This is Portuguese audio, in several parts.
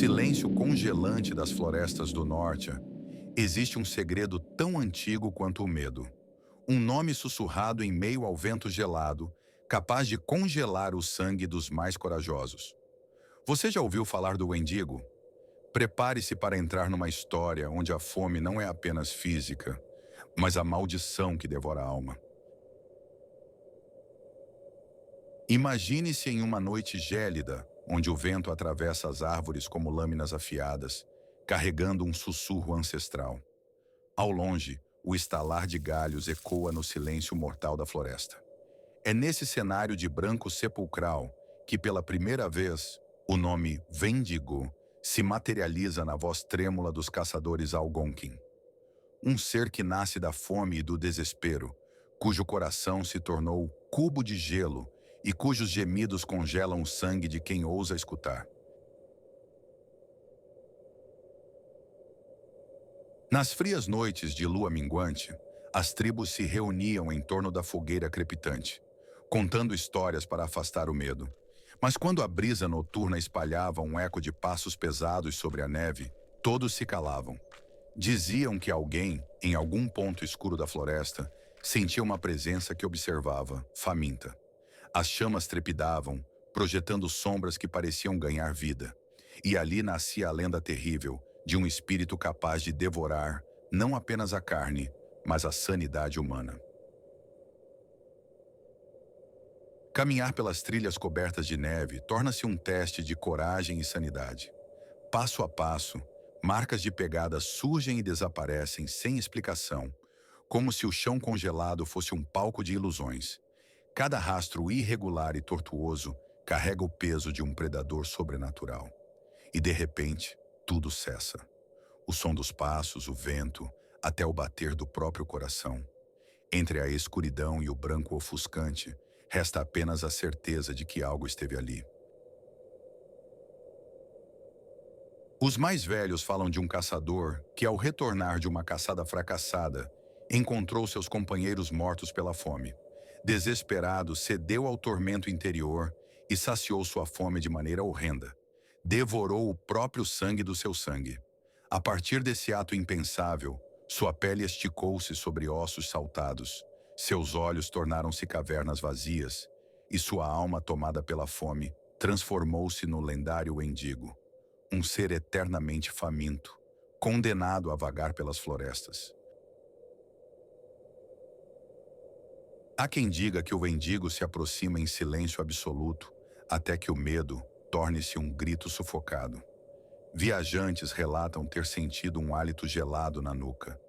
silêncio congelante das florestas do norte, existe um segredo tão antigo quanto o medo. Um nome sussurrado em meio ao vento gelado, capaz de congelar o sangue dos mais corajosos. Você já ouviu falar do Wendigo? Prepare-se para entrar numa história onde a fome não é apenas física, mas a maldição que devora a alma. Imagine-se em uma noite gélida, onde o vento atravessa as árvores como lâminas afiadas, carregando um sussurro ancestral. Ao longe, o estalar de galhos ecoa no silêncio mortal da floresta. É nesse cenário de branco sepulcral que, pela primeira vez, o nome Wendigo se materializa na voz trêmula dos caçadores Algonquin. Um ser que nasce da fome e do desespero, cujo coração se tornou cubo de gelo e cujos gemidos congelam o sangue de quem ousa escutar. Nas frias noites de lua minguante, as tribos se reuniam em torno da fogueira crepitante, contando histórias para afastar o medo. Mas quando a brisa noturna espalhava um eco de passos pesados sobre a neve, todos se calavam. Diziam que alguém, em algum ponto escuro da floresta, sentia uma presença que observava, faminta. As chamas trepidavam, projetando sombras que pareciam ganhar vida. E ali nascia a lenda terrível de um espírito capaz de devorar não apenas a carne, mas a sanidade humana. Caminhar pelas trilhas cobertas de neve torna-se um teste de coragem e sanidade. Passo a passo, marcas de pegadas surgem e desaparecem sem explicação, como se o chão congelado fosse um palco de ilusões. Cada rastro irregular e tortuoso carrega o peso de um predador sobrenatural. E de repente, tudo cessa. O som dos passos, o vento, até o bater do próprio coração. Entre a escuridão e o branco ofuscante, resta apenas a certeza de que algo esteve ali. Os mais velhos falam de um caçador que, ao retornar de uma caçada fracassada, encontrou seus companheiros mortos pela fome. Desesperado, cedeu ao tormento interior e saciou sua fome de maneira horrenda. Devorou o próprio sangue do seu sangue. A partir desse ato impensável, sua pele esticou-se sobre ossos saltados, seus olhos tornaram-se cavernas vazias, e sua alma, tomada pela fome, transformou-se no lendário Wendigo, um ser eternamente faminto, condenado a vagar pelas florestas. Há quem diga que o Wendigo se aproxima em silêncio absoluto, até que o medo torne-se um grito sufocado. Viajantes relatam ter sentido um hálito gelado na nuca,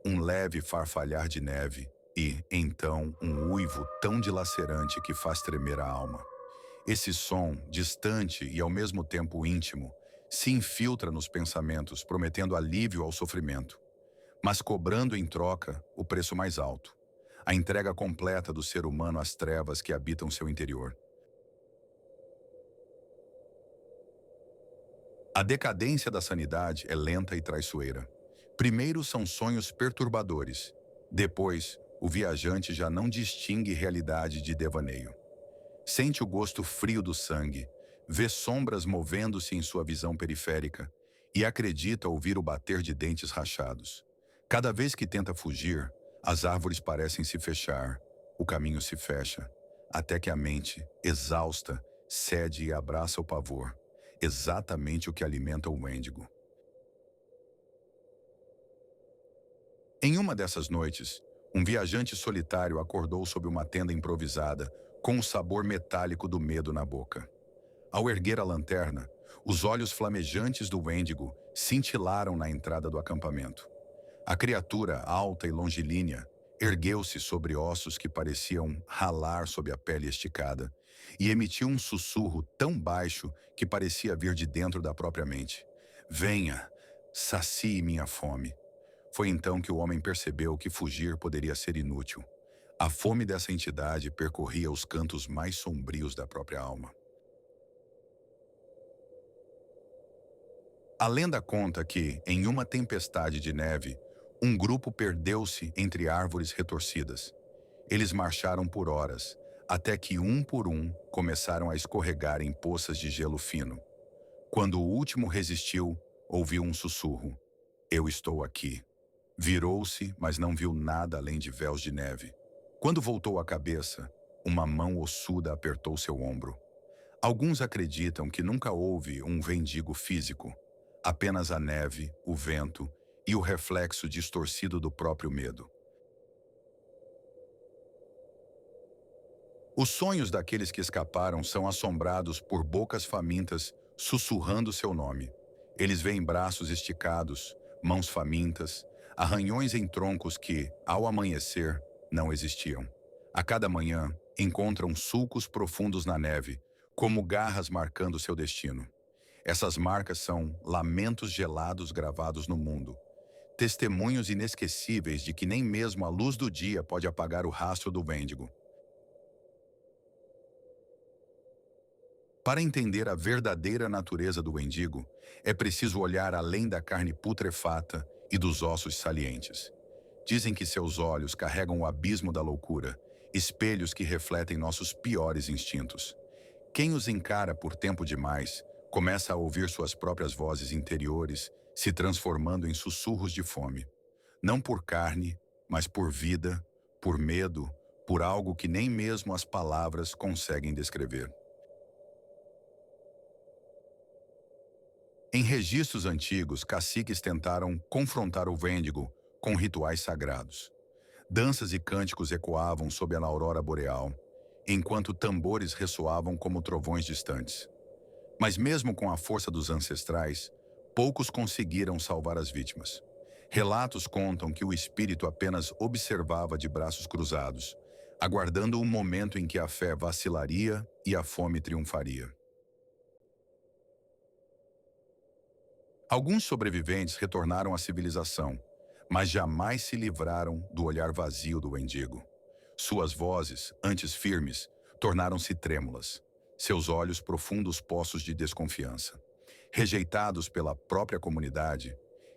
um leve farfalhar de neve e, então, um uivo tão dilacerante que faz tremer a alma. Esse som, distante e ao mesmo tempo íntimo, se infiltra nos pensamentos, prometendo alívio ao sofrimento, mas cobrando em troca o preço mais alto, a entrega completa do ser humano às trevas que habitam seu interior. A decadência da sanidade é lenta e traiçoeira. Primeiro são sonhos perturbadores. Depois, o viajante já não distingue realidade de devaneio. Sente o gosto frio do sangue, vê sombras movendo-se em sua visão periférica e acredita ouvir o bater de dentes rachados. Cada vez que tenta fugir, as árvores parecem se fechar, o caminho se fecha, até que a mente, exausta, cede e abraça o pavor, exatamente o que alimenta o Wendigo. Em uma dessas noites, um viajante solitário acordou sob uma tenda improvisada, com o sabor metálico do medo na boca. Ao erguer a lanterna, os olhos flamejantes do Wendigo cintilaram na entrada do acampamento. A criatura, alta e longilínea, ergueu-se sobre ossos que pareciam ralar sob a pele esticada e emitiu um sussurro tão baixo que parecia vir de dentro da própria mente. Venha, sacie minha fome. Foi então que o homem percebeu que fugir poderia ser inútil. A fome dessa entidade percorria os cantos mais sombrios da própria alma. A lenda conta que, em uma tempestade de neve, um grupo perdeu-se entre árvores retorcidas. Eles marcharam por horas, até que um por um começaram a escorregar em poças de gelo fino. Quando o último resistiu, ouviu um sussurro: "Eu estou aqui." Virou-se, mas não viu nada além de véus de neve. Quando voltou a cabeça, uma mão ossuda apertou seu ombro. Alguns acreditam que nunca houve um mendigo físico, apenas a neve, o vento e o reflexo distorcido do próprio medo. Os sonhos daqueles que escaparam são assombrados por bocas famintas sussurrando seu nome. Eles veem braços esticados, mãos famintas, arranhões em troncos que, ao amanhecer, não existiam. A cada manhã, encontram sulcos profundos na neve, como garras marcando seu destino. Essas marcas são lamentos gelados gravados no mundo, testemunhos inesquecíveis de que nem mesmo a luz do dia pode apagar o rastro do Wendigo. Para entender a verdadeira natureza do Wendigo, é preciso olhar além da carne putrefata e dos ossos salientes. Dizem que seus olhos carregam o abismo da loucura, espelhos que refletem nossos piores instintos. Quem os encara por tempo demais, começa a ouvir suas próprias vozes interiores, se transformando em sussurros de fome. Não por carne, mas por vida, por medo, por algo que nem mesmo as palavras conseguem descrever. Em registros antigos, caciques tentaram confrontar o Wendigo com rituais sagrados. Danças e cânticos ecoavam sob a aurora boreal, enquanto tambores ressoavam como trovões distantes. Mas mesmo com a força dos ancestrais, poucos conseguiram salvar as vítimas. Relatos contam que o espírito apenas observava de braços cruzados, aguardando o momento em que a fé vacilaria e a fome triunfaria. Alguns sobreviventes retornaram à civilização, mas jamais se livraram do olhar vazio do Wendigo. Suas vozes, antes firmes, tornaram-se trêmulas, seus olhos profundos poços de desconfiança. Rejeitados pela própria comunidade,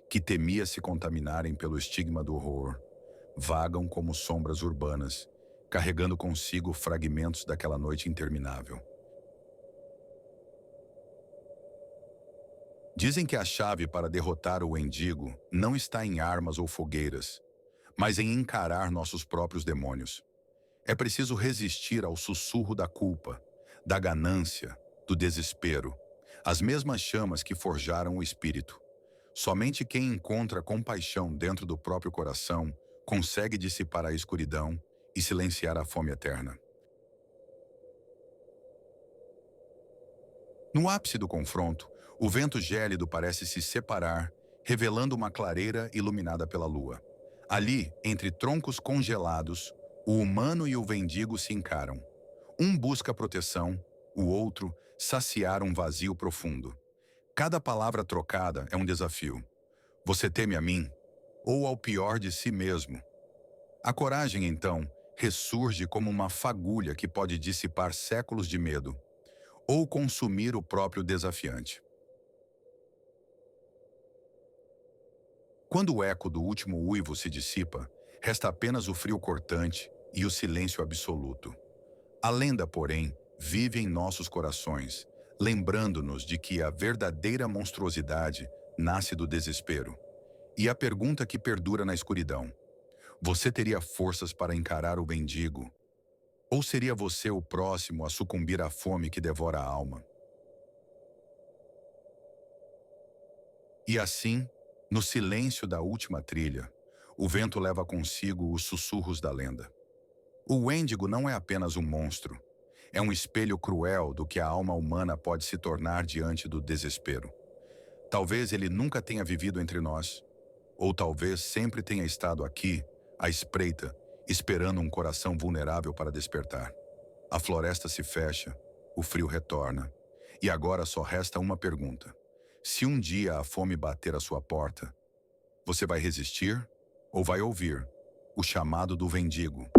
que temia se contaminarem pelo estigma do horror, vagam como sombras urbanas, carregando consigo fragmentos daquela noite interminável. Dizem que a chave para derrotar o Wendigo não está em armas ou fogueiras, mas em encarar nossos próprios demônios. É preciso resistir ao sussurro da culpa, da ganância, do desespero, as mesmas chamas que forjaram o espírito. Somente quem encontra compaixão dentro do próprio coração consegue dissipar a escuridão e silenciar a fome eterna. No ápice do confronto, o vento gélido parece se separar, revelando uma clareira iluminada pela lua. Ali, entre troncos congelados, o humano e o Wendigo se encaram. Um busca proteção, o outro saciar um vazio profundo. Cada palavra trocada é um desafio. Você teme a mim? Ou ao pior de si mesmo? A coragem, então, ressurge como uma fagulha que pode dissipar séculos de medo, ou consumir o próprio desafiante. Quando o eco do último uivo se dissipa, resta apenas o frio cortante e o silêncio absoluto. A lenda, porém, vive em nossos corações, lembrando-nos de que a verdadeira monstruosidade nasce do desespero. E a pergunta que perdura na escuridão: você teria forças para encarar o Wendigo? Ou seria você o próximo a sucumbir à fome que devora a alma? E assim, no silêncio da última trilha, o vento leva consigo os sussurros da lenda. O Wendigo não é apenas um monstro, é um espelho cruel do que a alma humana pode se tornar diante do desespero. Talvez ele nunca tenha vivido entre nós, ou talvez sempre tenha estado aqui, à espreita, esperando um coração vulnerável para despertar. A floresta se fecha, o frio retorna, e agora só resta uma pergunta. Se um dia a fome bater à sua porta, você vai resistir ou vai ouvir o chamado do Wendigo?